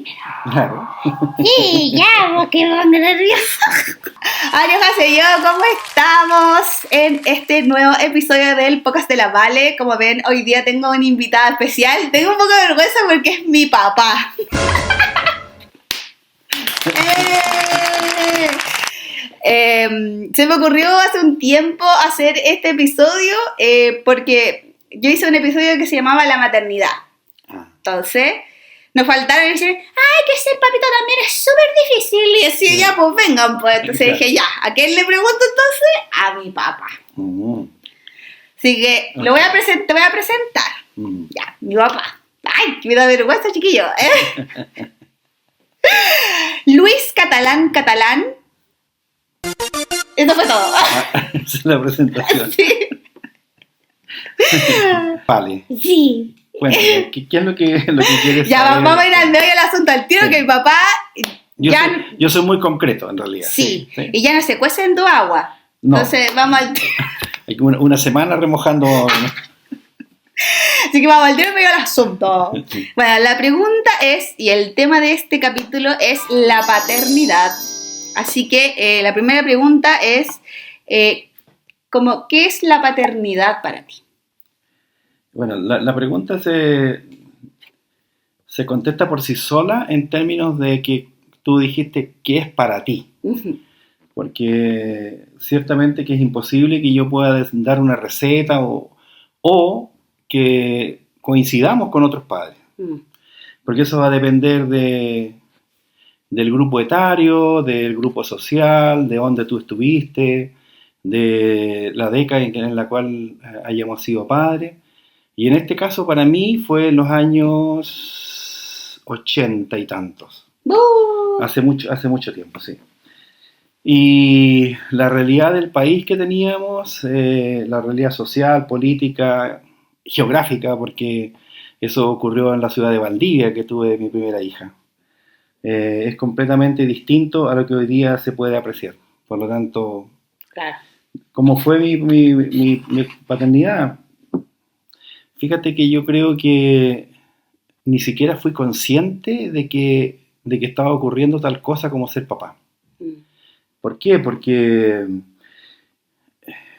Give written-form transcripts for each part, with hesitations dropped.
primero. Claro. Sí, ya, porque me pongo nerviosa. Annyeonghaseyo, ¿cómo estamos en este nuevo episodio del Podcast de la Vale? Como ven, hoy día tengo una invitada especial. Tengo un poco de vergüenza porque es mi papá. Se me ocurrió hace un tiempo hacer este episodio porque yo hice un episodio que se llamaba La Maternidad. Entonces, nos faltaron y decir, ay, que ser papito también es súper difícil. Y así, ya, pues vengan, pues. Entonces dije, ya, ¿a quién le pregunto entonces? A mi papá. Así que te voy a presentar. Ya, mi papá. Ay, que me da vergüenza, chiquillo. Luis Catalán. Eso fue todo. Esa es la presentación. Sí. Vale. Sí. Cuéntame, ¿qué es lo que quieres Ya, saber? vamos a ir al medio del asunto al tiro, Sí. que mi papá Yo soy muy concreto, en realidad. sí, y ya no se cuece en tu agua. No. Entonces, vamos al tiro. Hay como una semana remojando. Así que vamos al tiro y me digo el asunto. Sí. Bueno, la pregunta es, y el tema de este capítulo es la paternidad. Así que la primera pregunta es, ¿qué es la paternidad para ti? Bueno, la pregunta se contesta por sí sola en términos de que tú dijiste qué es para ti. Ujú. Porque ciertamente que es imposible que yo pueda dar una receta o que coincidamos con otros padres. Mm. Porque eso va a depender del grupo etario, del grupo social, de dónde tú estuviste, de la década en la cual hayamos sido padres. Y en este caso para mí fue en los años 80 y tantos. Hace mucho tiempo, sí. Y la realidad del país que teníamos, la realidad social, política, geográfica, porque eso ocurrió en la ciudad de Valdivia, que tuve mi primera hija. Es completamente distinto a lo que hoy día se puede apreciar. Por lo tanto, Claro. ¿cómo fue mi paternidad? Fíjate que yo creo que ni siquiera fui consciente de que estaba ocurriendo tal cosa como ser papá. Mm. ¿Por qué? Porque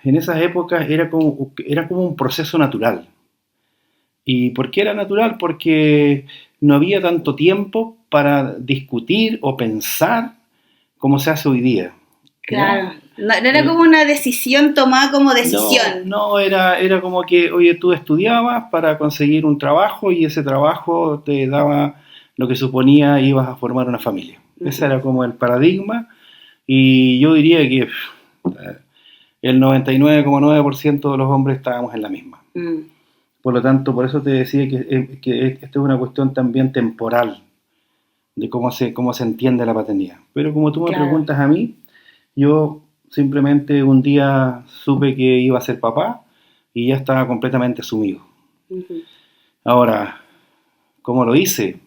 en esas épocas era como un proceso natural. ¿Y por qué era natural? Porque no había tanto tiempo para discutir o pensar como se hace hoy día. Claro. No era como una decisión tomada como decisión. No, era como que, oye, tú estudiabas para conseguir un trabajo y ese trabajo te daba lo que suponía ibas a formar una familia. Ese era como el paradigma y yo diría que el 99,9% de los hombres estábamos en la misma. Mm. Por lo tanto, por eso te decía que esto es una cuestión también temporal de cómo se entiende la paternidad. Pero como tú me Claro. preguntas a mí, yo simplemente un día supe que iba a ser papá y ya estaba completamente sumido. Ujú. Ahora, ¿cómo lo hice?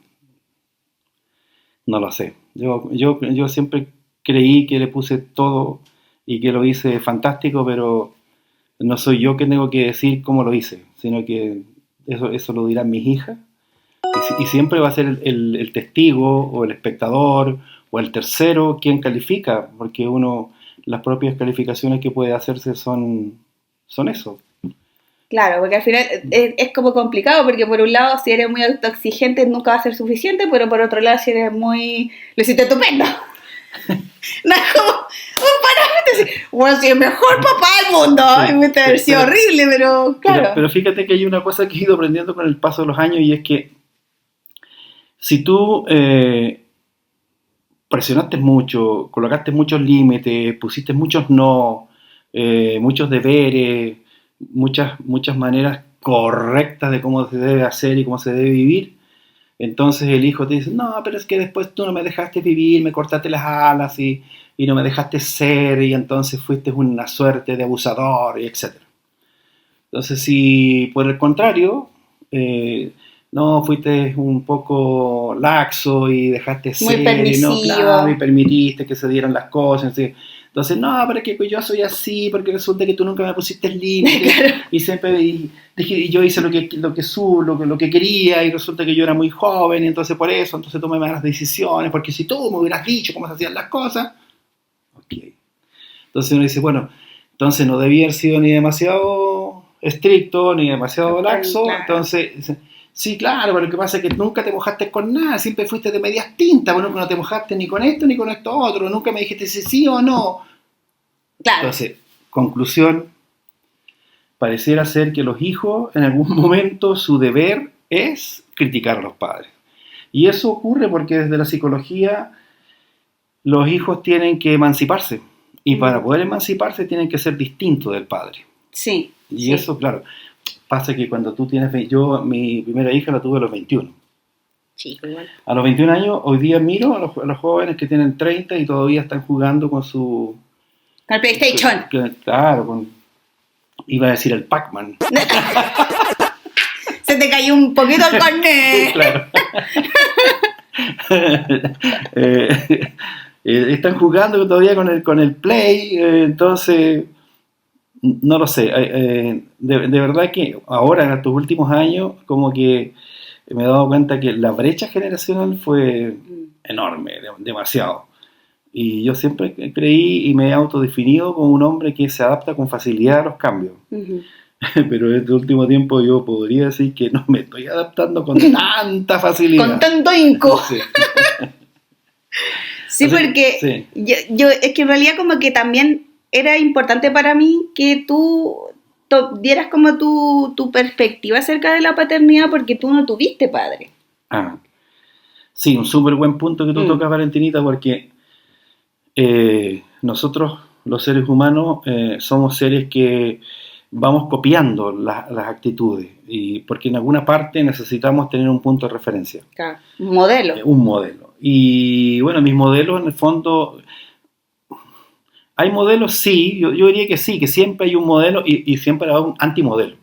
No lo sé. Yo siempre creí que le puse todo y que lo hice fantástico, pero no soy yo que tengo que decir cómo lo hice, sino que eso lo dirán mis hijas. Y siempre va a ser el testigo o el espectador o el tercero quien califica, porque las propias calificaciones que puede hacerse son eso. Claro, porque al final es como complicado, porque por un lado, si eres muy autoexigente, nunca va a ser suficiente, pero por otro lado, si eres muy... lo hiciste estupendo. No es como un parámetro. Bueno, si el mejor papá del mundo, Sí, me te pareció pero- horrible, pero claro. Pero fíjate que hay una cosa que he ido aprendiendo con el paso de los años y es que si tú presionaste mucho, colocaste muchos límites, pusiste muchos no, muchos deberes, muchas maneras correctas de cómo se debe hacer y cómo se debe vivir, entonces el hijo te dice, no, pero es que después tú no me dejaste vivir, me cortaste las alas y no me dejaste ser y entonces fuiste una suerte de abusador y etc. Entonces si por el contrario, no, fuiste un poco laxo y dejaste Muy ser, permisivo. y, no, claro, y permitiste que se dieran las cosas, Entonces, no, pero es que yo soy así, porque resulta que tú nunca me pusiste límites, Claro. y siempre y yo hice lo que quería, y resulta que yo era muy joven, y entonces por eso, entonces tomé malas decisiones, porque si tú me hubieras dicho cómo se hacían las cosas, ok. Entonces uno dice, bueno, entonces no debía haber sido ni demasiado estricto, ni demasiado laxo, Claro. entonces... Sí, claro, pero lo que pasa es que nunca te mojaste con nada, siempre fuiste de medias tintas, bueno, no te mojaste ni con esto ni con esto otro, nunca me dijiste si sí o no. Claro. Entonces, conclusión, pareciera ser que los hijos en algún momento su deber es criticar a los padres. Y eso ocurre porque desde la psicología los hijos tienen que emanciparse, y para poder emanciparse tienen que ser distintos del padre. Sí. Y sí. eso, claro, pasa que cuando tú tienes... Yo, mi primera hija la tuve a los 21. Sí, igual. A los 21 años, hoy día miro a los jóvenes que tienen 30 y todavía están jugando con su... Con el PlayStation. Claro, iba a decir el Pac-Man. Se te cayó un poquito el carnet. Claro. Están jugando todavía con el Play, entonces... No lo sé, de verdad que ahora en estos últimos años como que me he dado cuenta que la brecha generacional fue enorme, demasiado. Y yo siempre creí y me he autodefinido como un hombre que se adapta con facilidad a los cambios. Uh-huh. Pero en este último tiempo yo podría decir que no me estoy adaptando con tanta facilidad. Con tanto inco. Sí. Sí, Así, porque sí. Yo es que en realidad como que también era importante para mí que tú dieras como tu perspectiva acerca de la paternidad porque tú no tuviste padre. Ah, sí, un súper buen punto que tú tocas, Valentinita, porque nosotros, los seres humanos, somos seres que vamos copiando las actitudes, y porque en alguna parte necesitamos tener un punto de referencia. Claro. Modelo. Un modelo. Y bueno, mis modelos en el fondo... Hay modelos, sí, yo diría que sí, que siempre hay un modelo y siempre hay un antimodelo.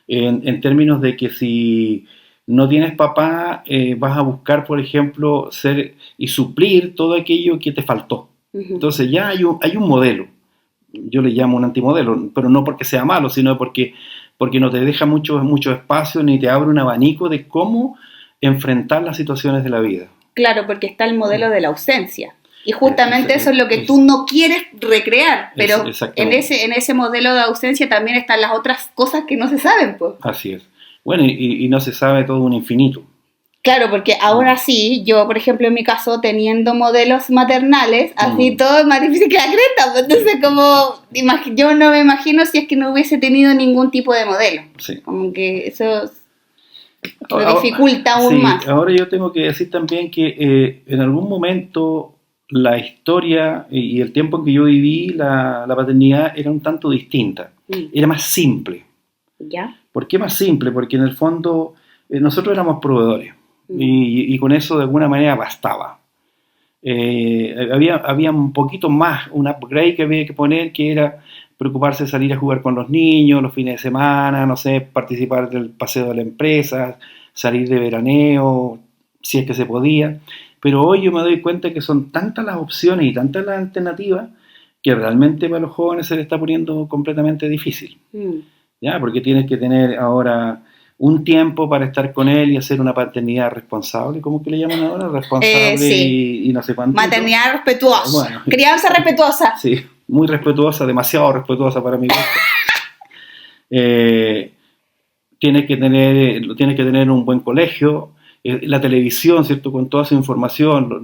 En términos de que si no tienes papá, vas a buscar, por ejemplo, ser y suplir todo aquello que te faltó. Uh-huh. Entonces ya hay un modelo. Yo le llamo un antimodelo, pero no porque sea malo, sino porque no te deja mucho espacio ni te abre un abanico de cómo enfrentar las situaciones de la vida. Claro, porque está el modelo de la ausencia. Y justamente eso es lo que tú no quieres recrear, pero en ese modelo de ausencia también están las otras cosas que no se saben, pues. Así es. Bueno, y no se sabe todo un infinito. Claro, porque ahora sí, yo, por ejemplo, en mi caso, teniendo modelos maternales, así todo es más difícil que la cresta, pues, entonces como, yo no me imagino si es que no hubiese tenido ningún tipo de modelo. Sí. Como que eso lo dificulta aún más. Ahora yo tengo que decir también que en algún momento... la historia y el tiempo en que yo viví la paternidad era un tanto distinta, era más simple. ¿Ya? ¿Por qué más simple? Porque en el fondo nosotros éramos proveedores y con eso de alguna manera bastaba. Había un poquito más, un upgrade que había que poner, que era preocuparse de salir a jugar con los niños los fines de semana, no sé, participar del paseo de la empresa, salir de veraneo, si es que se podía. Pero hoy yo me doy cuenta que son tantas las opciones y tantas las alternativas que realmente para los jóvenes se les está poniendo completamente difícil. ¿Ya? Porque tienes que tener ahora un tiempo para estar con él y hacer una paternidad responsable, ¿cómo que le llaman ahora? Responsable sí. y no sé cuánto. Maternidad respetuosa. Bueno, crianza respetuosa. Sí, muy respetuosa, demasiado respetuosa para mi gusto. Tienes que tener un buen colegio. La televisión, ¿cierto? Con toda esa información,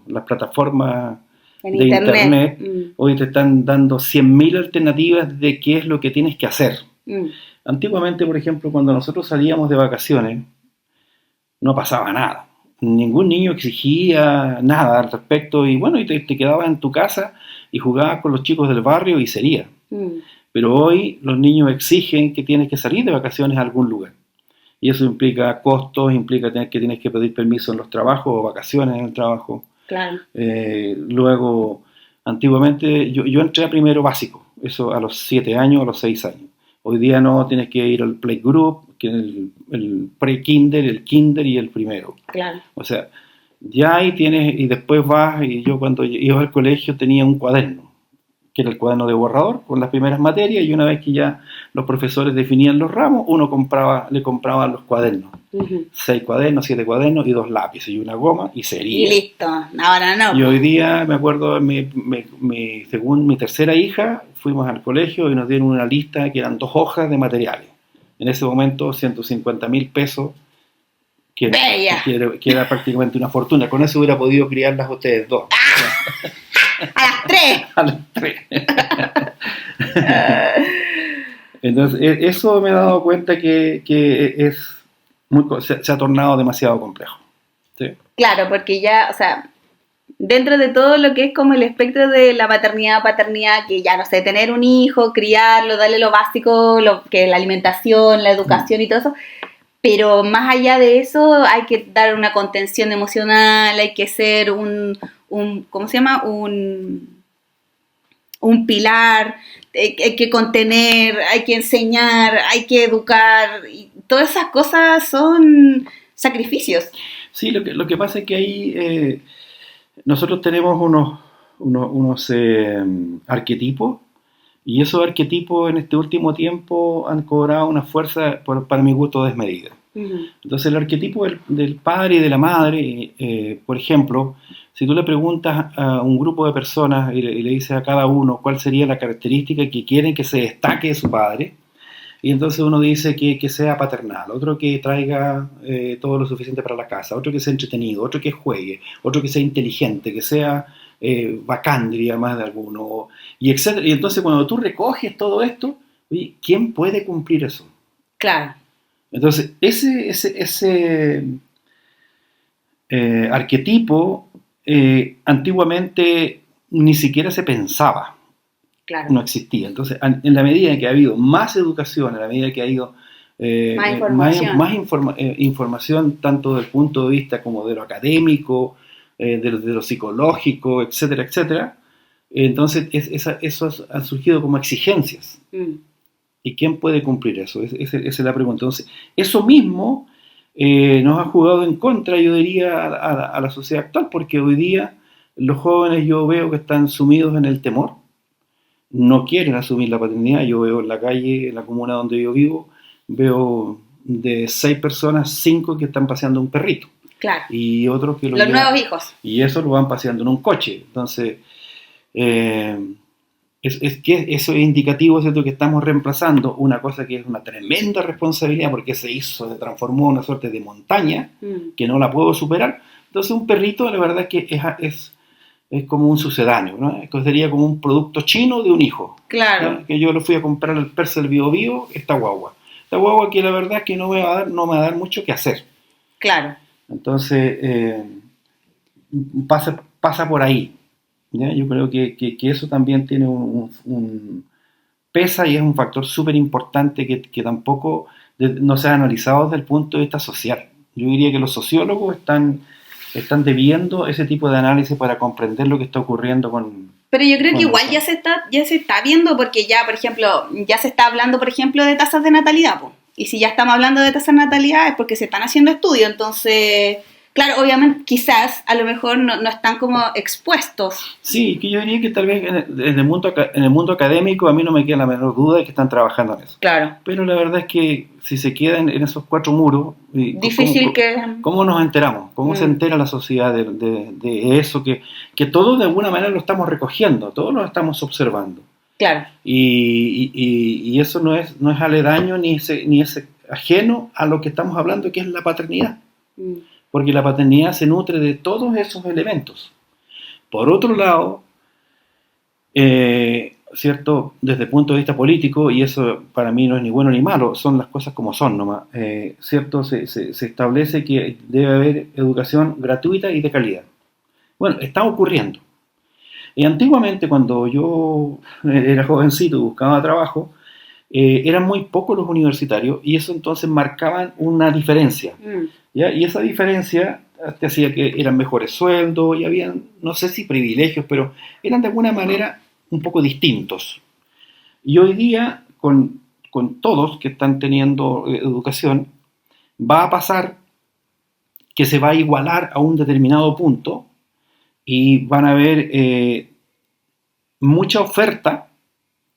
las plataformas de internet hoy te están dando 100.000 alternativas de qué es lo que tienes que hacer. Antiguamente, por ejemplo, cuando nosotros salíamos de vacaciones, no pasaba nada. Ningún niño exigía nada al respecto y bueno, y te quedabas en tu casa y jugabas con los chicos del barrio y sería. Pero hoy los niños exigen que tienes que salir de vacaciones a algún lugar. Y eso implica costos, implica que tienes que pedir permiso en los trabajos o vacaciones en el trabajo. Claro. Luego, antiguamente, yo entré a primero básico, eso a los 7 años, a los 6 años. Hoy día no, tienes que ir al playgroup, que es el pre-kinder, el kinder y el primero. Claro. O sea, Ya ahí tienes, y después vas, y yo cuando iba al colegio tenía un cuaderno, que era el cuaderno de borrador, con las primeras materias, y una vez que ya los profesores definían los ramos, le compraba los cuadernos. 6 cuadernos, 7 cuadernos y 2 lápices y una goma y sería. Y listo, ahora no. Y hoy día, me acuerdo, según mi tercera hija, fuimos al colegio y nos dieron una lista que eran 2 hojas de materiales. En ese momento, 150.000 pesos, que era prácticamente una fortuna. Con eso hubiera podido criarlas ustedes dos. A las 3. A las 3. Entonces, eso me he dado cuenta que se ha tornado demasiado complejo. ¿Sí? Claro, porque ya, o sea, dentro de todo lo que es como el espectro de la maternidad, paternidad, que ya no sé, tener un hijo, criarlo, darle lo básico, que la alimentación, la educación y todo eso, pero más allá de eso hay que dar una contención emocional, hay que ser un ¿cómo se llama? Un pilar, hay que contener, hay que enseñar, hay que educar, y todas esas cosas son sacrificios. Sí, lo que pasa es que ahí nosotros tenemos unos arquetipos, y esos arquetipos en este último tiempo han cobrado una fuerza, para mi gusto, desmedida. Entonces el arquetipo del padre y de la madre, por ejemplo, si tú le preguntas a un grupo de personas y le dices a cada uno cuál sería la característica que quieren que se destaque de su padre, y entonces uno dice que sea paternal, otro que traiga todo lo suficiente para la casa, otro que sea entretenido, otro que juegue, otro que sea inteligente, que sea bacán, diría más de alguno, y etcétera. Y entonces cuando tú recoges todo esto, oye, ¿quién puede cumplir eso? Claro. Entonces, ese arquetipo antiguamente ni siquiera se pensaba. Claro. No existía. Entonces, en la medida que ha habido más educación, en la medida que ha habido más información, tanto del punto de vista como de lo académico, de lo psicológico, etcétera, etcétera, entonces esos han surgido como exigencias. ¿Y quién puede cumplir eso? Esa es la pregunta. Entonces, eso mismo nos ha jugado en contra, yo diría, a la sociedad actual, porque hoy día los jóvenes yo veo que están sumidos en el temor, no quieren asumir la paternidad. Yo veo en la calle, en la comuna donde yo vivo, veo de 6 personas, 5 que están paseando un perrito. Claro. Y otros que los nuevos hijos. Y eso lo van paseando en un coche. Entonces, es que eso es indicativo, ¿cierto?, que estamos reemplazando una cosa que es una tremenda responsabilidad, porque se transformó en una suerte de montaña que no la puedo superar. Entonces, un perrito, la verdad es que es como un sucedáneo, ¿no? Sería como un producto chino de un hijo. Claro. ¿no? Que yo lo fui a comprar al Persa del Biobío, esta guagua. Esta guagua que la verdad es que no me va a dar mucho que hacer. Claro. Entonces, pasa por ahí. ¿ya? Yo creo que eso también tiene pesa, y es un factor súper importante que tampoco no se ha analizado desde el punto de vista social. Yo diría que los sociólogos están debiendo ese tipo de análisis para comprender lo que está ocurriendo con... Pero yo creo que igual ya se está viendo, porque ya, por ejemplo, ya se está hablando, por ejemplo, de tasas de natalidad, po. Y si ya estamos hablando de tasas de natalidad es porque se están haciendo estudios. Entonces, claro, obviamente, quizás, a lo mejor no están como expuestos. Sí, que yo diría que tal vez en el mundo académico a mí no me queda la menor duda de que están trabajando en eso. Claro. Pero la verdad es que si se quedan en esos 4 muros, difícil ¿cómo nos enteramos? ¿Cómo se entera la sociedad de eso? Que todos de alguna manera lo estamos recogiendo, todos lo estamos observando. Claro. Y eso no es aledaño ni es ajeno a lo que estamos hablando, que es la paternidad. Porque la paternidad se nutre de todos esos elementos. Por otro lado, ¿cierto? Desde el punto de vista político, y eso para mí no es ni bueno ni malo, son las cosas como son nomás, ¿cierto? Se establece que debe haber educación gratuita y de calidad. Bueno, está ocurriendo. Y antiguamente, cuando yo era jovencito y buscaba trabajo, eran muy pocos los universitarios, y eso entonces marcaban una diferencia. ¿Ya? Y esa diferencia te hacía que eran mejores sueldos y habían, no sé si privilegios, pero eran de alguna manera un poco distintos. Y hoy día, con todos que están teniendo educación, va a pasar que se va a igualar a un determinado punto y van a haber mucha oferta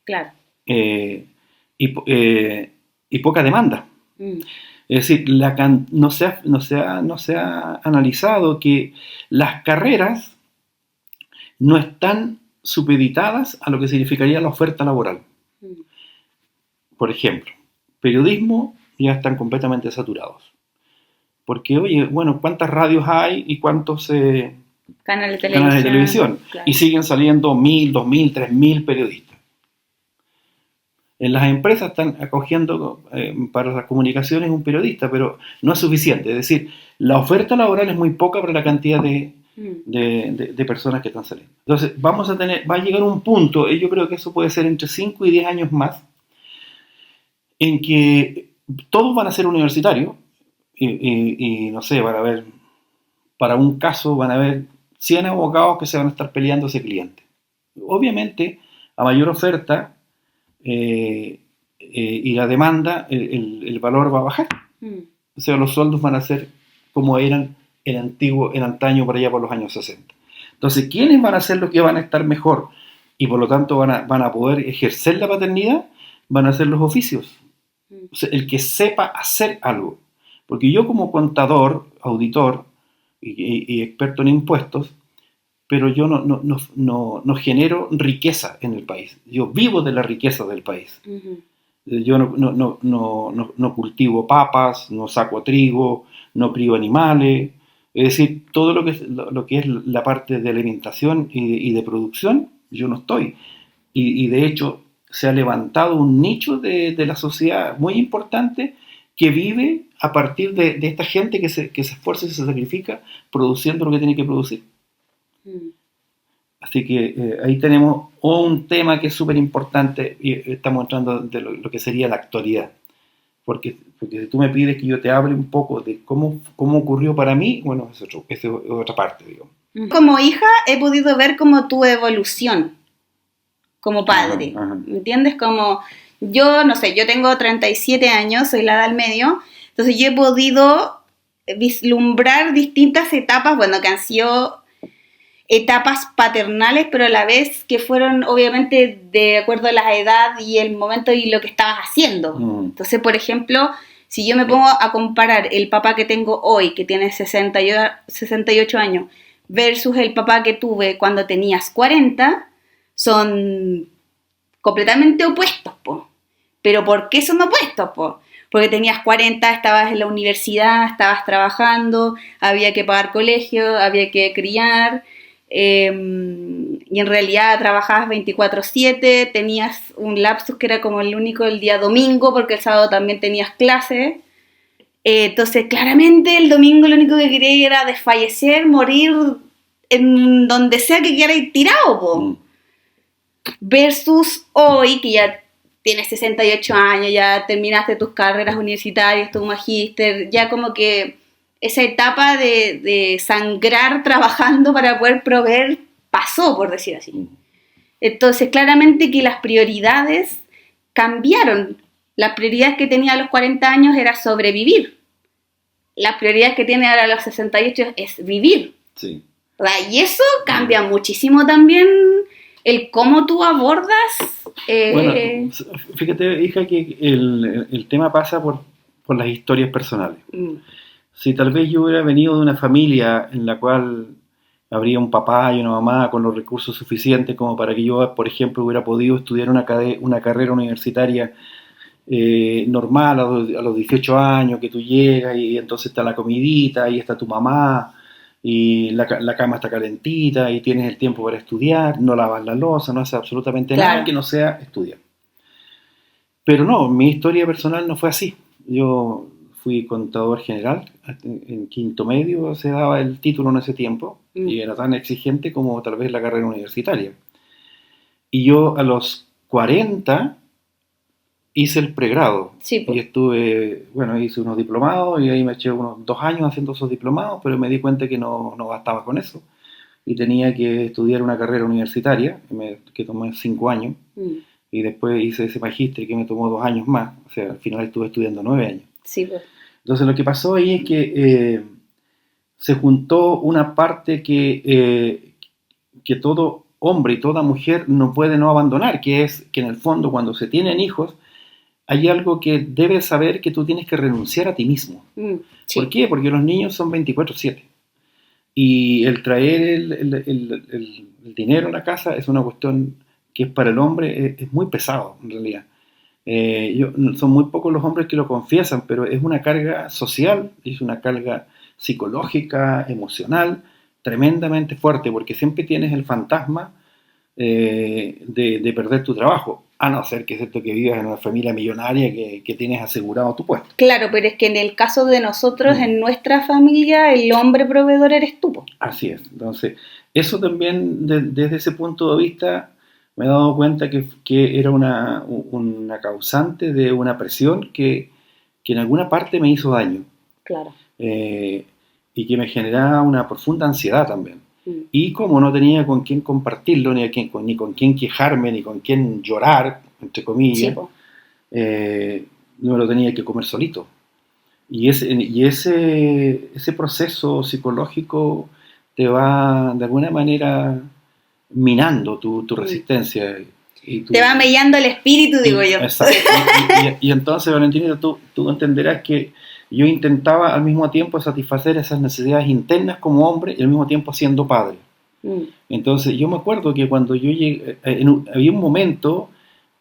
Claro. Y poca demanda. Es decir, no se ha analizado que las carreras no están supeditadas a lo que significaría la oferta laboral. Por ejemplo, periodismo ya están completamente saturados. Porque, oye, bueno, ¿cuántas radios hay y cuántos Canales de televisión? Claro. Y siguen saliendo 1.000, 2.000, 3.000 periodistas. En las empresas están acogiendo para las comunicaciones un periodista, pero no es suficiente. Es decir, la oferta laboral es muy poca para la cantidad de personas que están saliendo. Entonces, va a llegar un punto, y yo creo que eso puede ser entre 5 y 10 años más, en que todos van a ser universitarios y no sé, van a haber, para un caso, van a haber 100 abogados que se van a estar peleando ese cliente. Obviamente, a mayor oferta y la demanda, el valor va a bajar. O sea, los sueldos van a ser como eran en antaño, por allá por los años 60. Entonces, ¿quiénes van a ser los que van a estar mejor y por lo tanto van a poder ejercer la paternidad? Van a ser los oficios. O sea, el que sepa hacer algo. Porque yo como contador, auditor y experto en impuestos, pero yo no genero riqueza en el país. Yo vivo de la riqueza del país. Yo no cultivo papas, no saco trigo, no crío animales. Es decir, todo lo que es la parte de alimentación y de producción, yo no estoy. Y de hecho, se ha levantado un nicho de la sociedad muy importante que vive a partir de esta gente que se esfuerza y se sacrifica produciendo lo que tiene que producir. Así que ahí tenemos un tema que es súper importante y estamos entrando de lo que sería la actualidad. Porque si tú me pides que yo te hable un poco de cómo ocurrió para mí, bueno, es otra parte, digamos. Como hija he podido ver como tu evolución como padre, ¿me entiendes? Como yo, no sé, yo tengo 37 años, soy la del medio, entonces yo he podido vislumbrar distintas etapas, bueno, que han sido etapas paternales, pero a la vez que fueron obviamente de acuerdo a la edad y el momento y lo que estabas haciendo. Entonces, por ejemplo, si yo me pongo a comparar el papá que tengo hoy, que tiene 68 años, versus el papá que tuve cuando tenías 40, son completamente opuestos, po. ¿Pero por qué son opuestos, po? Porque tenías 40, estabas en la universidad, estabas trabajando, había que pagar colegio, había que criar, y en realidad trabajabas 24/7, tenías un lapsus que era como el único el día domingo, porque el sábado también tenías clase. Entonces, claramente el domingo lo único que quería era desfallecer, morir en donde sea que quedara tirado, po. Versus hoy, que ya tienes 68 años, ya terminaste tus carreras universitarias, tu magíster, ya como que esa etapa de sangrar trabajando para poder proveer pasó, por decir así. Entonces, claramente que las prioridades cambiaron. Las prioridades que tenía a los 40 años era sobrevivir. Las prioridades que tiene ahora a los 68 es vivir. Sí. Y eso cambia muchísimo también el cómo tú abordas. Bueno, fíjate, hija, que el tema pasa por las historias personales. Si tal vez yo hubiera venido de una familia en la cual habría un papá y una mamá con los recursos suficientes como para que yo, por ejemplo, hubiera podido estudiar una carrera universitaria normal a los 18 años, que tú llegas y entonces está la comidita, y está tu mamá, y la cama está calentita, y tienes el tiempo para estudiar, no lavas la loza, no haces absolutamente nada que no sea estudiar. Pero no, mi historia personal no fue así. Yo fui contador general, en quinto medio se daba el título en ese tiempo, y era tan exigente como tal vez la carrera universitaria. Y yo a los 40 hice el pregrado, sí, y hice unos diplomados, y ahí me eché unos 2 años haciendo esos diplomados, pero me di cuenta que no bastaba con eso, y tenía que estudiar una carrera universitaria, que tomé 5 años, y después hice ese magíster que me tomó 2 años más, o sea, al final estuve estudiando 9 años. Sí, pues. Entonces lo que pasó ahí es que se juntó una parte que todo hombre y toda mujer no puede no abandonar, que es que en el fondo cuando se tienen hijos, hay algo que debes saber que tú tienes que renunciar a ti mismo. Sí. ¿Por qué? Porque los niños son 24/7. Y el traer el dinero a la casa es una cuestión que para el hombre es muy pesado, en realidad. Son muy pocos los hombres que lo confiesan, pero es una carga social, es una carga psicológica, emocional, tremendamente fuerte, porque siempre tienes el fantasma de perder tu trabajo, a no ser que es cierto que vivas en una familia millonaria que tienes asegurado tu puesto. Claro, pero es que en el caso de nosotros, en nuestra familia, el hombre proveedor eres tú, po. Así es. Entonces, eso también, desde ese punto de vista, me he dado cuenta que era una causante de una presión que en alguna parte me hizo daño. Claro. Y que me generaba una profunda ansiedad también. Y como no tenía con quién compartirlo, ni con quién quejarme, ni con quién llorar, entre comillas, sí, no lo tenía que comer solito. Y ese proceso psicológico te va de alguna manera minando tu resistencia. Te va mellando el espíritu, digo yo. Exacto. Y entonces, Valentina, tú entenderás que yo intentaba al mismo tiempo satisfacer esas necesidades internas como hombre y al mismo tiempo siendo padre. Entonces yo me acuerdo que cuando yo llegué, había un momento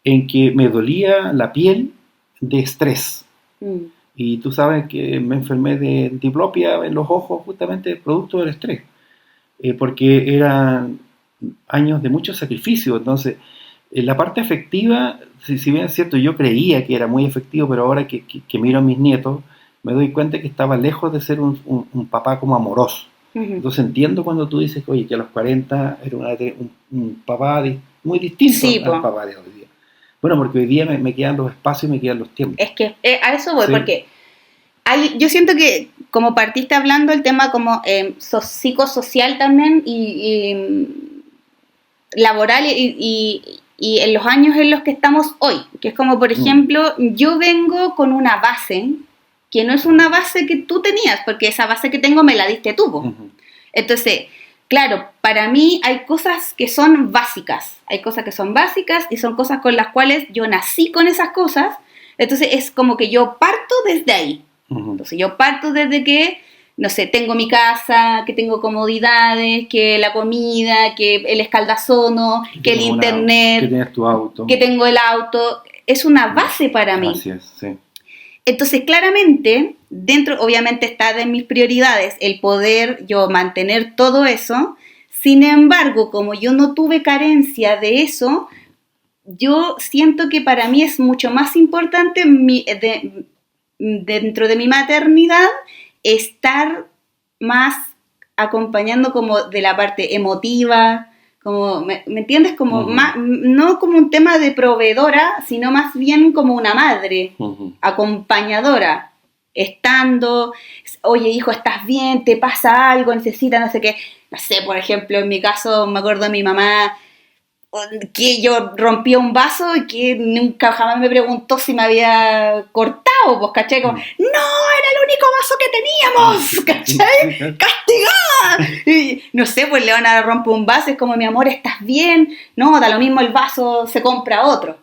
en que me dolía la piel de estrés. Y tú sabes que me enfermé de diplopia en los ojos justamente producto del estrés. Porque eran años de mucho sacrificio. Entonces, la parte afectiva, si bien es cierto, yo creía que era muy efectivo, pero ahora que miro a mis nietos, me doy cuenta que estaba lejos de ser un papá como amoroso. Entonces entiendo cuando tú dices que, oye, que a los 40 era un papá muy distinto, sí, al papá de hoy día. Bueno, porque hoy día me quedan los espacios y me quedan los tiempos. Es que a eso voy, sí. Porque yo siento que como partiste hablando el tema como psicosocial también y laboral y en los años en los que estamos hoy, que es como, por ejemplo, yo vengo con una base que no es una base que tú tenías, porque esa base que tengo me la diste tú. Entonces, claro, para mí hay cosas que son básicas, y son cosas con las cuales yo nací con esas cosas, entonces es como que yo parto desde ahí. Entonces yo parto desde que, no sé, tengo mi casa, que tengo comodidades, que la comida, que el escaldazono, que el internet, que tienes tu auto, que tengo el auto, es una base para mí. Así es, sí. Entonces, claramente, dentro, obviamente está de mis prioridades el poder yo mantener todo eso. Sin embargo, como yo no tuve carencia de eso, yo siento que para mí es mucho más importante dentro de mi maternidad estar más acompañando como de la parte emotiva, como, ¿me entiendes? Como más, no como un tema de proveedora, sino más bien como una madre, acompañadora, estando, oye hijo, ¿estás bien? ¿Te pasa algo? ¿Necesitas no sé qué? No sé, por ejemplo, en mi caso me acuerdo de mi mamá, que yo rompía un vaso y que nunca jamás me preguntó si me había cortado, pues, ¿cachai? Como, no, era el único vaso que teníamos, ¿cachai? ¡Castigada! Y, no sé, pues Leona rompe un vaso, es como, mi amor, ¿estás bien? No, da lo mismo el vaso, se compra otro.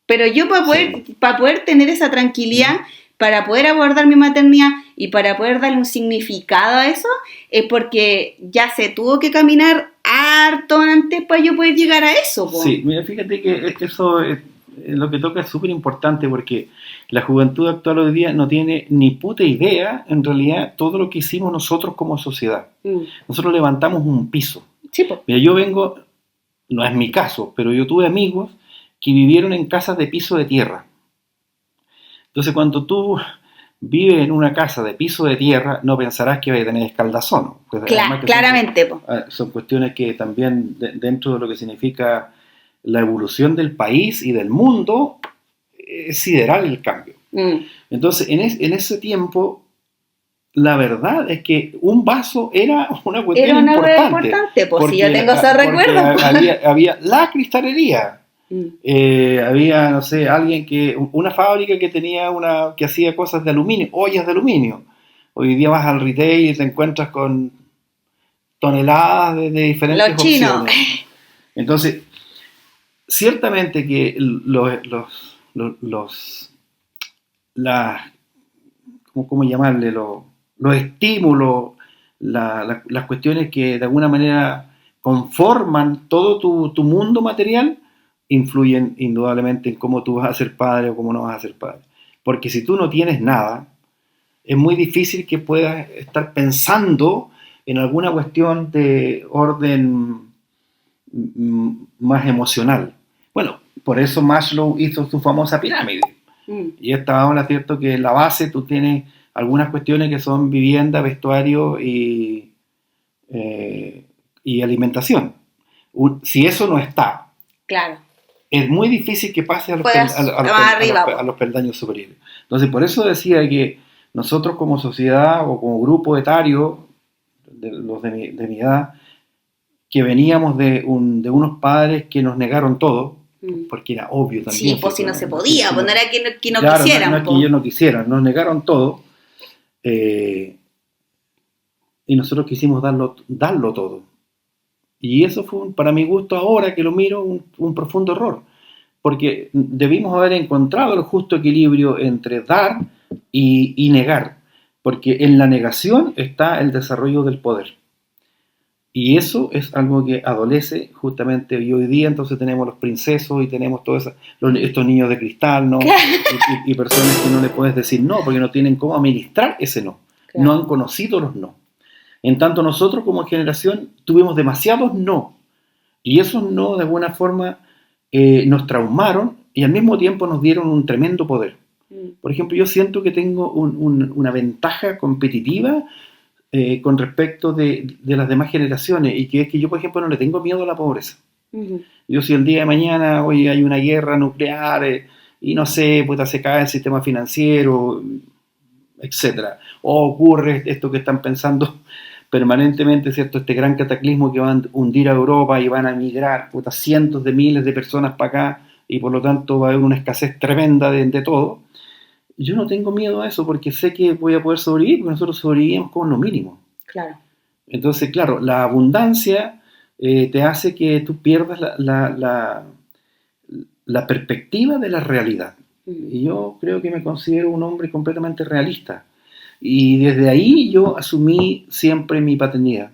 Pero yo para poder tener esa tranquilidad, para poder abordar mi maternidad y para poder darle un significado a eso, es porque ya se tuvo que caminar harto antes para yo poder llegar a eso, po. Sí, mira, fíjate que eso lo que toca es súper importante porque la juventud actual hoy día no tiene ni puta idea, en realidad, todo lo que hicimos nosotros como sociedad. Nosotros levantamos un piso. Sí, po. Mira, yo vengo, no es mi caso, pero yo tuve amigos que vivieron en casas de piso de tierra. Entonces, cuando tú vives en una casa de piso de tierra, no pensarás que vaya a tener escaldazón. Pues claramente. Son cuestiones que también, dentro de lo que significa la evolución del país y del mundo, es sideral el cambio. Entonces, en ese tiempo, la verdad es que un vaso era una cuestión importante. Pues si yo tengo ese recuerdo. Había la cristalería. Había, no sé, una fábrica que tenía que hacía cosas de aluminio, ollas de aluminio. Hoy día vas al retail y te encuentras con toneladas de diferentes Los chinos. opciones. Entonces, ciertamente que ¿cómo llamarle? Los estímulos, las cuestiones que de alguna manera conforman todo tu mundo material, influyen indudablemente en cómo tú vas a ser padre o cómo no vas a ser padre. Porque si tú no tienes nada, es muy difícil que puedas estar pensando en alguna cuestión de orden más emocional. Bueno, por eso Maslow hizo su famosa pirámide. Y esta habla, ¿cierto?, que en la base tú tienes algunas cuestiones que son vivienda, vestuario y alimentación. Si eso no está, claro, es muy difícil que pase a los peldaños superiores. Entonces, por eso decía que nosotros como sociedad o como grupo etario, los de mi edad, que veníamos de unos padres que nos negaron todo, porque era obvio también. Sí, pues si no se podía, pues no era que no claro, quisieran. No es que ellos no quisieran, nos negaron todo, y nosotros quisimos darlo todo. Y eso fue, para mi gusto ahora que lo miro, un profundo error, porque debimos haber encontrado el justo equilibrio entre dar y negar, porque en la negación está el desarrollo del poder. Y eso es algo que adolece justamente hoy día. Entonces tenemos los princesos y tenemos todos estos niños de cristal, ¿no? y personas que no le puedes decir no, porque no tienen cómo administrar ese no. Claro. No han conocido los no. En tanto nosotros como generación tuvimos demasiados no. Y esos no de alguna forma nos traumaron y al mismo tiempo nos dieron un tremendo poder. Por ejemplo, yo siento que tengo una ventaja competitiva con respecto de las demás generaciones, y que es que yo, por ejemplo, no le tengo miedo a la pobreza. Yo, si el día de mañana hoy hay una guerra nuclear y no sé, pues se cae el sistema financiero, etcétera, o ocurre esto que están pensando permanentemente, ¿cierto?, este gran cataclismo que va a hundir a Europa y van a migrar cientos de miles de personas para acá, y por lo tanto va a haber una escasez tremenda de todo. Yo no tengo miedo a eso porque sé que voy a poder sobrevivir, porque nosotros sobrevivimos con lo mínimo. Claro. Entonces, claro, la abundancia te hace que tú pierdas la perspectiva de la realidad. Y yo creo que me considero un hombre completamente realista. Y desde ahí yo asumí siempre mi paternidad.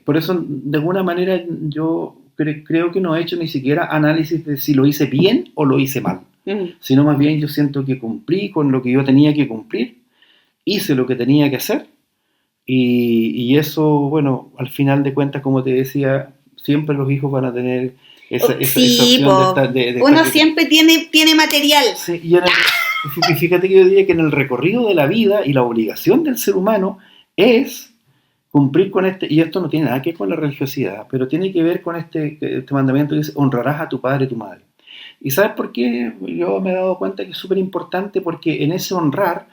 Por eso, de alguna manera, yo creo que no he hecho ni siquiera análisis de si lo hice bien o lo hice mal. Sino más bien yo siento que cumplí con lo que yo tenía que cumplir, hice lo que tenía que hacer, y eso, bueno, al final de cuentas, como te decía, siempre los hijos van a tener esa opción de uno siempre tiene material. Sí, y fíjate que yo diría que en el recorrido de la vida y la obligación del ser humano es cumplir con y esto no tiene nada que ver con la religiosidad, pero tiene que ver con este mandamiento que dice: honrarás a tu padre y tu madre. ¿Y sabes por qué? Yo me he dado cuenta que es súper importante, porque en ese honrar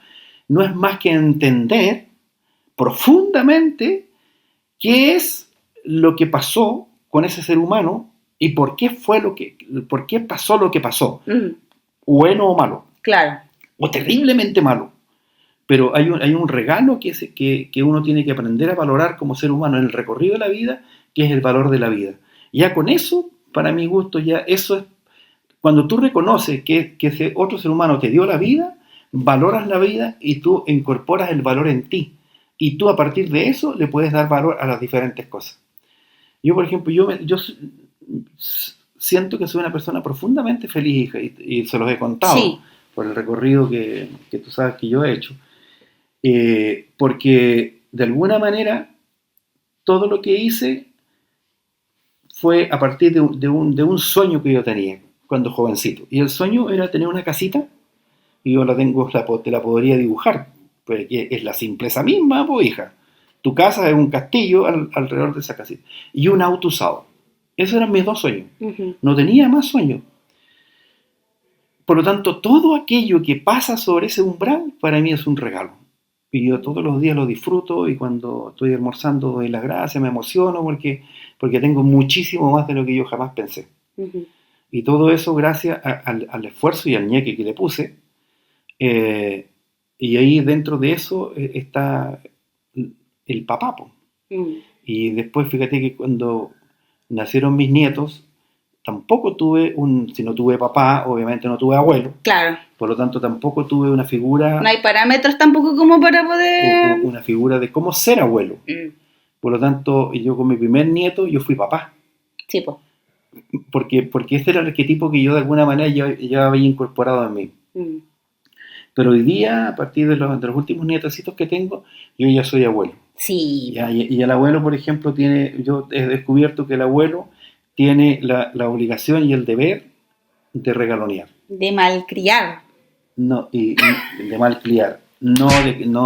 no es más que entender profundamente qué es lo que pasó con ese ser humano y por qué pasó lo que pasó. Bueno o malo. Claro. O terriblemente malo. Pero hay un regalo que uno tiene que aprender a valorar como ser humano en el recorrido de la vida, que es el valor de la vida. Ya con eso, para mi gusto, ya eso es. Cuando tú reconoces que ese otro ser humano te dio la vida, valoras la vida y tú incorporas el valor en ti. Y tú, a partir de eso, le puedes dar valor a las diferentes cosas. Yo, por ejemplo, yo siento que soy una persona profundamente feliz, y se los he contado, sí, por el recorrido que tú sabes que yo he hecho. Porque, de alguna manera, todo lo que hice fue a partir de un sueño que yo tenía cuando jovencito. Y el sueño era tener una casita, y yo te la podría dibujar, porque es la simpleza misma, pues, hija. Tu casa es un castillo alrededor de esa casita. Y un auto usado. Esos eran mis dos sueños. No tenía más sueños. Por lo tanto, todo aquello que pasa sobre ese umbral, para mí es un regalo. Y yo todos los días lo disfruto, y cuando estoy almorzando doy las gracias, me emociono, porque tengo muchísimo más de lo que yo jamás pensé. Y todo eso gracias al esfuerzo y al ñeque que le puse. Y ahí dentro de eso está el papá, po. Y después fíjate que cuando nacieron mis nietos, tampoco si no tuve papá, obviamente no tuve abuelo. Claro. Por lo tanto, tampoco tuve una figura. No hay parámetros tampoco como para poder. Una figura de cómo ser abuelo. Por lo tanto, yo con mi primer nieto, yo fui papá. Sí, pues. Porque ese era el arquetipo que yo de alguna manera ya había incorporado en mí. Pero hoy día, a partir de los últimos nietecitos que tengo, yo ya soy abuelo. Sí. Y el abuelo, por ejemplo, yo he descubierto que el abuelo tiene la obligación y el deber de regalonear. De malcriar. No, y de malcriar, no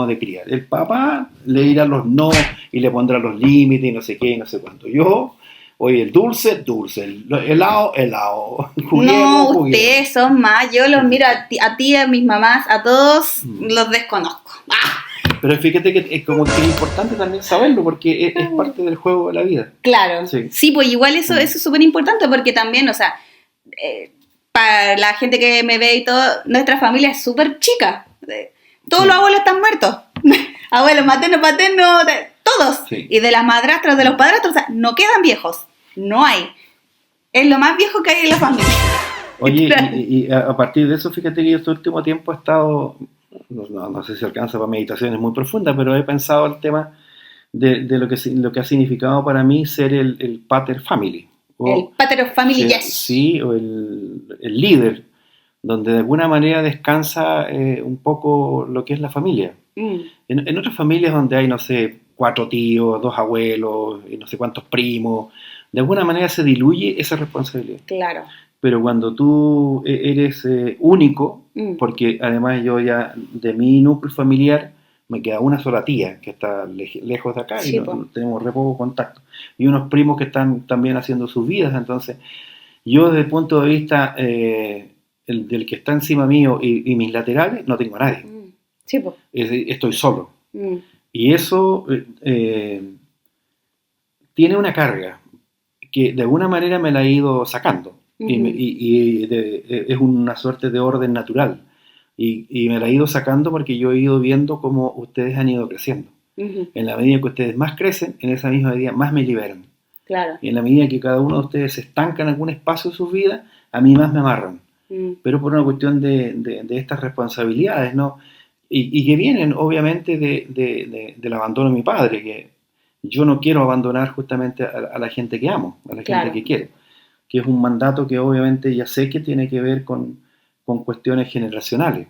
de criar. El papá le dirá los no y le pondrá los límites y no sé qué y no sé cuánto. Yo, oye, el dulce, el helado. No, ustedes son más. Yo los miro a ti, a mis mamás, a todos, los desconozco. Pero fíjate que es como que es importante también saberlo porque es parte del juego de la vida. Claro. Sí, pues igual eso es súper importante porque también, o sea, para la gente que me ve y todo, nuestra familia es súper chica. Todos los abuelos están muertos. Abuelos, maternos, paternos, todos. Sí. Y de las madrastras, de los padrastros, o sea, no quedan viejos. No hay. Es lo más viejo que hay en la familia. Oye, y a partir de eso, fíjate que yo este último tiempo he estado... No sé si alcanza para meditaciones muy profundas, pero he pensado el tema de lo que ha significado para mí ser el pater family. El pater of family, yes. Sí, o el líder, donde de alguna manera descansa un poco lo que es la familia. En otras familias donde hay, no sé, 4 tíos, 2 abuelos, y no sé cuántos primos, de alguna manera se diluye esa responsabilidad. Claro. Pero cuando tú eres único, porque además yo ya de mi núcleo familiar me queda una sola tía que está lejos de acá, sí, y tenemos re poco contacto, y unos primos que están también haciendo sus vidas. Entonces yo desde el punto de vista del que está encima mío y mis laterales no tengo a nadie. Sí, estoy solo. Y eso tiene una carga que de alguna manera me la he ido sacando. Es una suerte de orden natural y me la he ido sacando porque yo he ido viendo cómo ustedes han ido creciendo. En la medida que ustedes más crecen, en esa misma medida más me liberan. Claro. Y en la medida que cada uno de ustedes se estanca en algún espacio de sus vidas, a mí más me amarran. Pero por una cuestión de estas responsabilidades, ¿no? Y que vienen obviamente del abandono de mi padre, que yo no quiero abandonar justamente a la gente que amo, a la gente que quiero, que es un mandato que obviamente ya sé que tiene que ver con cuestiones generacionales,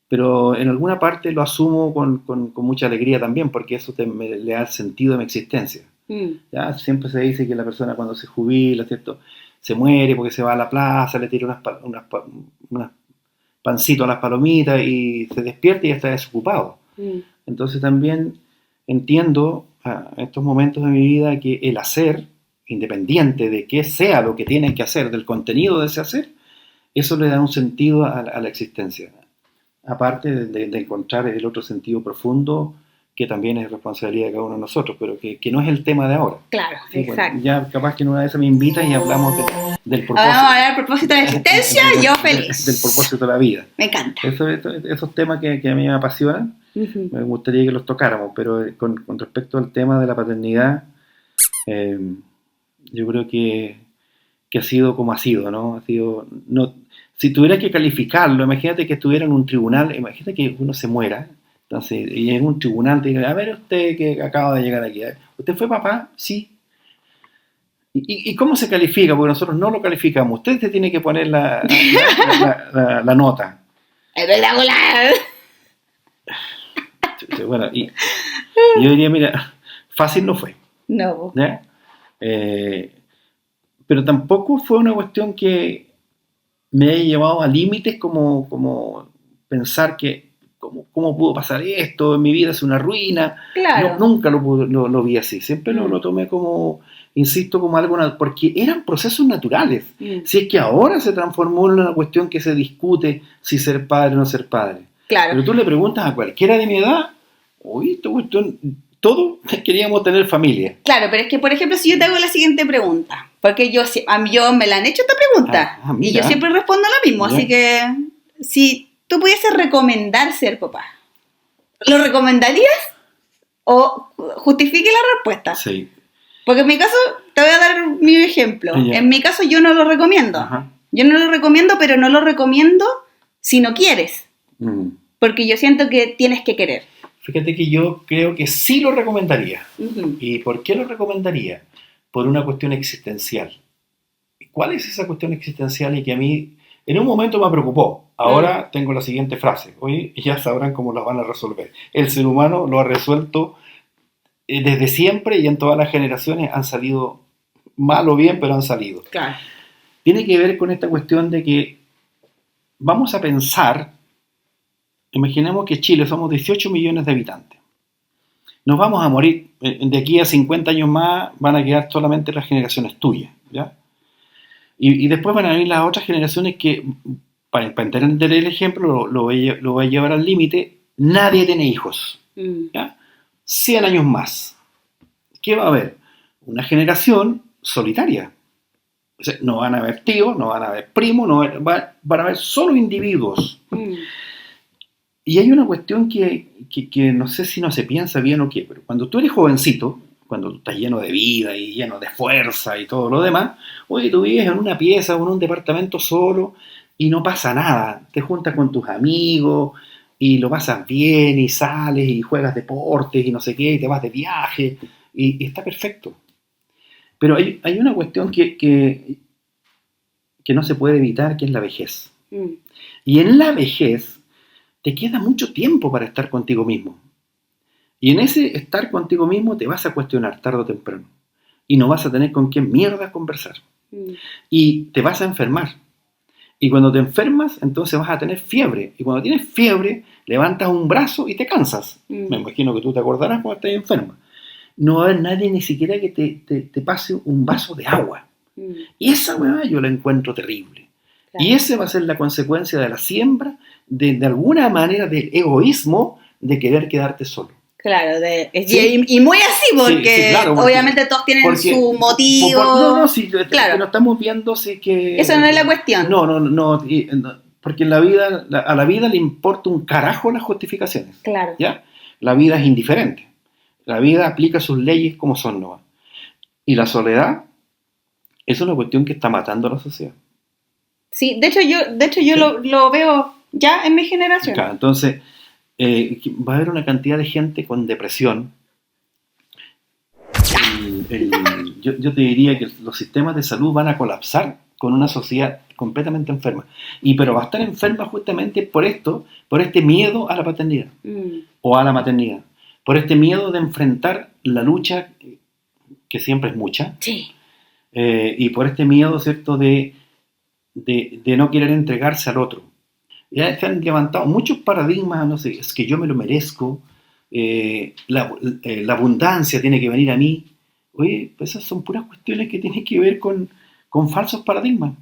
pero en alguna parte lo asumo con mucha alegría también, porque eso le da sentido a mi existencia. ¿Ya? Siempre se dice que la persona cuando se jubila, ¿cierto?, se muere porque se va a la plaza, le tira unos pancitos a las palomitas y se despierta y ya está desocupado. Entonces también entiendo en estos momentos de mi vida que el hacer, independiente de qué sea lo que tienen que hacer, del contenido de ese hacer, eso le da un sentido a la existencia. Aparte de encontrar el otro sentido profundo, que también es responsabilidad de cada uno de nosotros, pero que no es el tema de ahora. Claro, sí, exacto. Bueno, ya capaz que en una de esas me invitas y hablamos del propósito. Vamos a hablar del propósito de la existencia, yo feliz. Del propósito de la vida. Me encanta. Esos temas que a mí me apasionan, me gustaría que los tocáramos, pero con respecto al tema de la paternidad, yo creo que ha sido como ha sido, ¿no? Si tuviera que calificarlo, imagínate que estuviera en un tribunal, imagínate que uno se muera, entonces, y en un tribunal te diga, a ver usted que acaba de llegar aquí, ¿usted fue papá? Sí. ¿Y cómo se califica? Porque nosotros no lo calificamos, usted se tiene que poner la nota. ¡Espectacular! Bueno, y yo diría, mira, fácil no fue. No. ¿Ya? Pero tampoco fue una cuestión que me haya llevado a límites como pensar que ¿cómo pudo pasar esto? En mi vida es una ruina. Claro. No, nunca lo vi así, siempre lo tomé como, insisto, como algo, porque eran procesos naturales. Si es que ahora se transformó en una cuestión que se discute si ser padre o no ser padre. Claro. Pero tú le preguntas a cualquiera de mi edad, oye, esta cuestión, todos queríamos tener familia. Claro, pero es que, por ejemplo, si yo te hago la siguiente pregunta, porque yo me la han hecho esta pregunta, y yo siempre respondo lo mismo, así que si tú pudieses recomendar ser papá, ¿Lo recomendarías? ¿O justifique la respuesta? Sí. Porque en mi caso, te voy a dar mi ejemplo. Ya. En mi caso yo no lo recomiendo. Ajá. Yo no lo recomiendo, pero no lo recomiendo si no quieres. Mm. Porque yo siento que tienes que querer. Fíjate que yo creo que sí lo recomendaría. Ujú. ¿Y por qué lo recomendaría? Por una cuestión existencial. ¿Cuál es esa cuestión existencial y que a mí en un momento me preocupó? Ahora tengo la siguiente frase. Hoy ya sabrán cómo la van a resolver. El ser humano lo ha resuelto desde siempre y en todas las generaciones han salido mal o bien, pero han salido. Claro. Tiene que ver con esta cuestión de que vamos a pensar, imaginemos que Chile somos 18 millones de habitantes. Nos vamos a morir, de aquí a 50 años más van a quedar solamente las generaciones tuyas, ¿ya? Y después van a venir las otras generaciones que, para entender el ejemplo, lo voy a llevar al límite, nadie tiene hijos, ¿ya? 100 años más. ¿Qué va a haber? Una generación solitaria. O sea, no van a haber tíos, no van a haber primos, van a haber solo individuos. Y hay una cuestión que no sé si no se piensa bien o qué, pero cuando tú eres jovencito, cuando tú estás lleno de vida y lleno de fuerza y todo lo demás, oye, tú vives en una pieza o en un departamento solo y no pasa nada. Te juntas con tus amigos y lo pasas bien y sales y juegas deportes y no sé qué y te vas de viaje y está perfecto. Pero hay una cuestión que no se puede evitar, que es la vejez. Y en la vejez te queda mucho tiempo para estar contigo mismo. Y en ese estar contigo mismo te vas a cuestionar tarde o temprano. Y no vas a tener con quién mierda conversar. Y te vas a enfermar. Y cuando te enfermas, entonces vas a tener fiebre. Y cuando tienes fiebre, levantas un brazo y te cansas. Me imagino que tú te acordarás cuando estás enferma. No va a haber nadie ni siquiera que te pase un vaso de agua. Y esa weá yo la encuentro terrible. Claro. Y esa va a ser la consecuencia de la siembra, de alguna manera, del egoísmo de querer quedarte solo. Claro, ¿Sí? y muy así, porque, sí, claro, obviamente todos tienen su motivo. No, sí, claro. que lo estamos viendo, sí que... Eso no es la cuestión. No, porque en la vida, a la vida le importa un carajo las justificaciones. Claro. ¿Ya? La vida es indiferente. La vida aplica sus leyes como son, ¿no? Y la soledad es una cuestión que está matando a la sociedad. Sí, de hecho yo sí. lo veo ya en mi generación. Claro, entonces va a haber una cantidad de gente con depresión. Yo te diría que los sistemas de salud van a colapsar con una sociedad completamente enferma. Pero va a estar enferma justamente por este miedo a la paternidad o a la maternidad. Por este miedo de enfrentar la lucha, que siempre es mucha. Sí. Y por este miedo, ¿cierto?, de no querer entregarse al otro. Ya se han levantado muchos paradigmas, no sé, es que yo me lo merezco, la abundancia tiene que venir a mí. Oye, pues esas son puras cuestiones que tienen que ver con falsos paradigmas.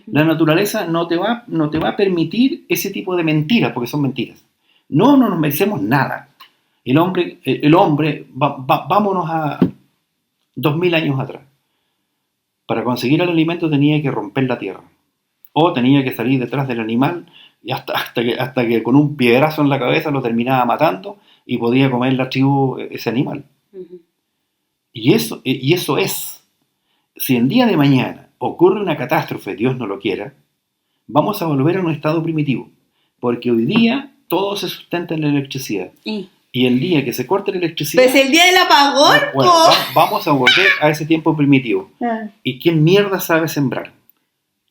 La naturaleza no te va a permitir ese tipo de mentiras, porque son mentiras. No nos merecemos nada. El hombre vámonos a 2000 años atrás. Para conseguir el alimento tenía que romper la tierra. O tenía que salir detrás del animal y hasta que con un piedrazo en la cabeza lo terminaba matando y podía comer la tribu ese animal. Y eso es. Si el día de mañana ocurre una catástrofe, Dios no lo quiera, vamos a volver a un estado primitivo. Porque hoy día todo se sustenta en la electricidad. Y el día que se corte la electricidad... Pues el día del apagón... Bueno, vamos a volver a ese tiempo primitivo. ¿Y quién mierda sabe sembrar?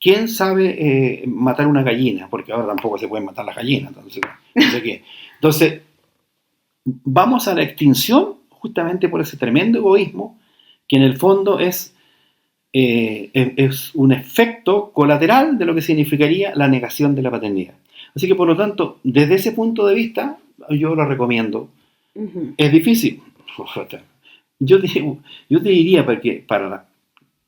¿Quién sabe matar una gallina? Porque ahora tampoco se pueden matar las gallinas. Entonces, no sé qué. Entonces, vamos a la extinción justamente por ese tremendo egoísmo que en el fondo es un efecto colateral de lo que significaría la negación de la paternidad. Así que, por lo tanto, desde ese punto de vista, yo lo recomiendo. Es difícil. Yo te diría, porque para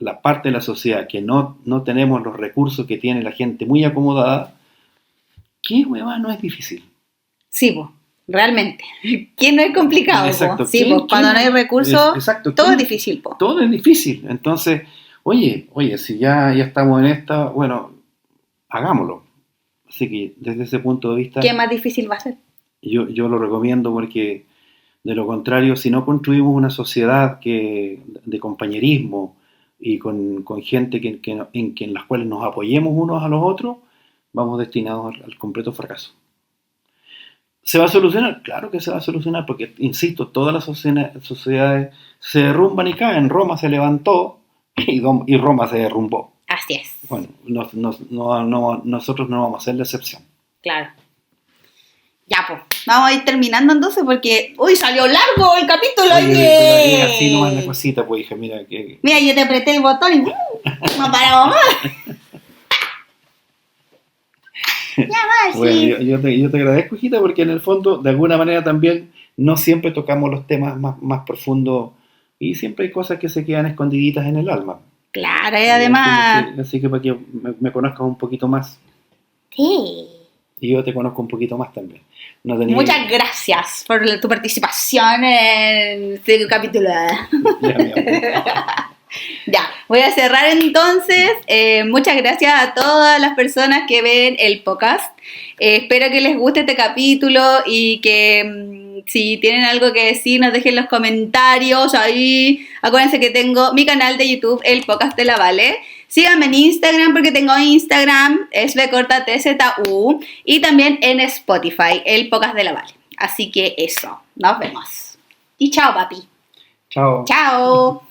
la parte de la sociedad que no tenemos los recursos que tiene la gente muy acomodada, ¿qué hueva no es difícil? Sí, pues, realmente. ¿Qué no es complicado? Exacto. Sí, pues, cuando no hay recursos, todo es difícil. Po. Todo es difícil. Entonces, oye, si ya estamos en esta, bueno, hagámoslo. Así que desde ese punto de vista... ¿Qué más difícil va a ser? Yo lo recomiendo porque, de lo contrario, si no construimos una sociedad de compañerismo y con gente en las cuales nos apoyemos unos a los otros, vamos destinados al completo fracaso. ¿Se va a solucionar? Claro que se va a solucionar porque, insisto, todas las sociedades se derrumban y caen. Roma se levantó y Roma se derrumbó. Así es. Bueno, nosotros no vamos a ser la excepción. Claro. Ya, pues. Vamos a ir terminando entonces porque... ¡Uy, salió largo el capítulo! Oye, ¡Yay! así nomás la cosita, pues, hija, mira que... Mira, yo te apreté el botón y... ¡no paramos más! Ya va, Bueno, sí. yo te agradezco, hijita, porque en el fondo, de alguna manera también, no siempre tocamos los temas más profundos y siempre hay cosas que se quedan escondiditas en el alma. Claro, y además... Así que para que me conozcas un poquito más Sí. y yo te conozco un poquito más también. No tenía... Muchas gracias por tu participación en este capítulo. Ya, mi amor. Ya, voy a cerrar entonces. Muchas gracias a todas las personas que ven el podcast. Espero que les guste este capítulo y que si tienen algo que decir nos dejen los comentarios ahí. Acuérdense que tengo mi canal de YouTube, el podcast de la Vale. Síganme en Instagram porque tengo Instagram, es bcortatzu, y también en Spotify, el podcast de la Vale. Así que eso, nos vemos. Y chao, papi. Chao. Chao.